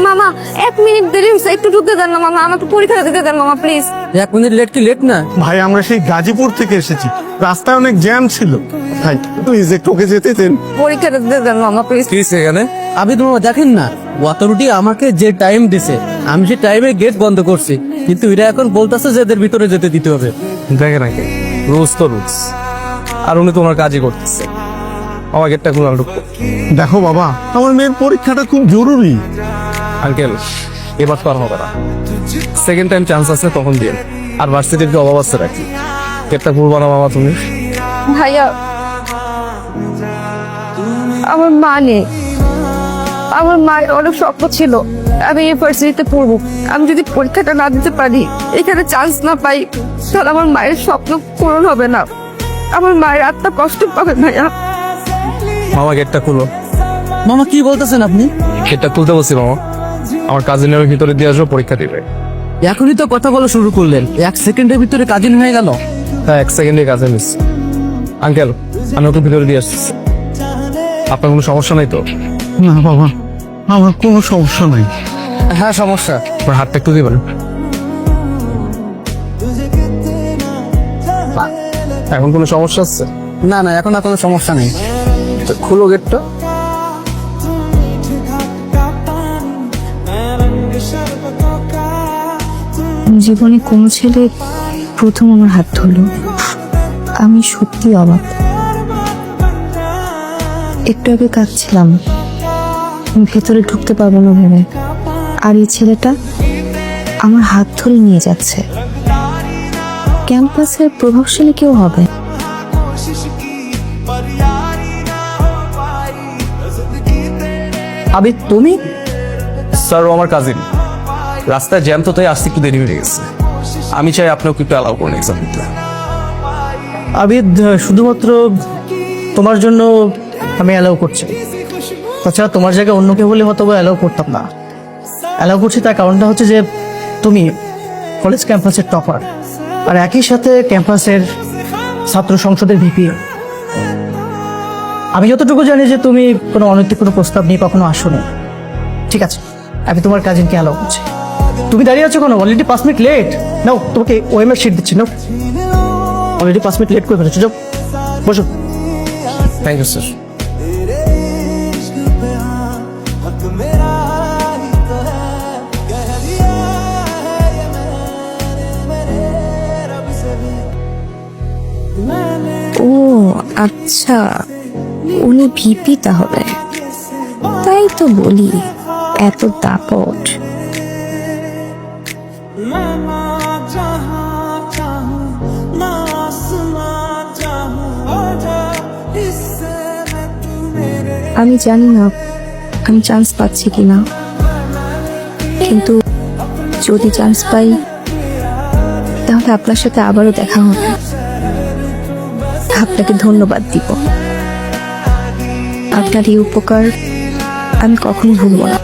মামা 1 মিনিট দেরি হয়েছে, একটু ঢুকতে দেন না মামা, আমাকে পরীক্ষা দিতে দেন মামা প্লিজ। 1 মিনিট লেট কি লেট না? ভাই আমরা সেই গাজীপুর থেকে এসেছি, রাস্তায় অনেক জ্যাম ছিল। ভাই প্লিজ একটু ওকে যেতে দেন। পরীক্ষাটা দিতে দেন মামা প্লিজ। কি এখানে আপনি তোমার দেখেন না, অথরিটি আমাকে যে টাইম দিছে আমি সেই টাইমে গেট বন্ধ করছি, কিন্তু এরা এখন বলতেছে যে এদের ভিতরে যেতে দিতে হবে। দেখে নাকি রুলস তো রুলস, আর উনি তোমার কাজই করতেছে। আমার গেটটা খুলে ঢুকবো। দেখো বাবা, আমার মেয়ের পরীক্ষাটা খুব জরুরি। আঙ্কেল এবার তো আর হবে না, সেকেন্ড টাইম চান্স আছে তখন দিয়ে। আর ভার্সিটির কি অভাব আছে নাকি? গেটটা খুলবো না মামা তুমি? ভাইয়া আমার মা নেই, আমার মায়ের অনেক স্বপ্ন ছিল আমি ইউনিভার্সিটিতে পড়বো। আমি যদি পরীক্ষাটা না দিতে পারি, এখানে চান্স না পাই, তাহলে আমার মায়ের স্বপ্ন পূরণ হবে না, আমার মায়ের আত্মা কষ্ট পাবে। ভাইয়া মামা গেটটা খুলো। মামা কি বলতেছেন আপনি? গেটটা খুলতে বলছি মামা, আমার কাজিনের ভিতরে দিয়ে আসবো, পরীক্ষা দিবে। এখনই তো কথা বলা শুরু করলেন, 1 সেকেন্ডের ভিতরে কাজিন হয়ে গেল। হ্যাঁ 1 সেকেন্ডে কাজে মিস। আঙ্কেল আমি ওকে ভিতরে দিয়ে আসছি, আপনার কোনো সমস্যা নাই তো? না বাবা, আমার কোনো সমস্যা নাই। হ্যাঁ সমস্যা। আপনার হাতটা একটু দিবেন। এখন কোনো সমস্যা আছে? না না, এখন আর কোনো সমস্যা নেই। তো খুলো গেটটা। জীবনে কোনো ছেলে প্রথম আমার হাত ধরলো, আমি সত্যি অবাক। একটু আগে কাঁদছিলাম, ভেতরে ঢুকতে পারবো না ভেবে, আর এই ছেলেটা আমার হাত ধরে নিয়ে যাচ্ছে। ক্যাম্পাসের প্রভাবশালী কেউ হবে। আবি তুমি? স্যার ও আমার কাজিন, রাস্তায় জ্যাম তো তাই আসতে একটু দেরি হয়ে গেছে। আমি চাই আপনিও একটু অ্যালাউ করুন এক্সাম দিতে। আবিদ, শুধুমাত্র তোমার জন্য আমি অ্যালাউ করছি। তাছাড়া তোমার জায়গায় অন্য কেউ হলে হয়তো অ্যালাউ করতাম না। অ্যালাউ করছি তার কারণটা হচ্ছে যে তুমি কলেজ ক্যাম্পাসের টপার, আর একই সাথে ক্যাম্পাসের ছাত্র সংসদের ভিপি। আমি যতটুকু জানি যে তুমি কোনো অনৈতিক কোনো প্রস্তাব নিয়ে কখনো আসোনি। ঠিক আছে, আমি তোমার কাজিনকে অ্যালাউ করছি। তুমি দাঁড়িয়ে আছো কেন? Already 5 minute late. নাও তোমাকে ওএমআর শিট দিচ্ছি, নাও। অলরেডি 5 মিনিট লেট করে ফেলেছো, যাও বসো। Thank you sir. ও আচ্ছা, উনি ভিপি তাহলে। তাই তো বলি এত দাপট। আমি জানি না আমি চান্স পাচ্ছি কিনা, কিন্তু যদি চান্স পাই তাহলে আপনার সাথে আবারও দেখা হবে। আপনাকে ধন্যবাদ দিব, আপনার এই উপকার আমি কখনো ভুলব না।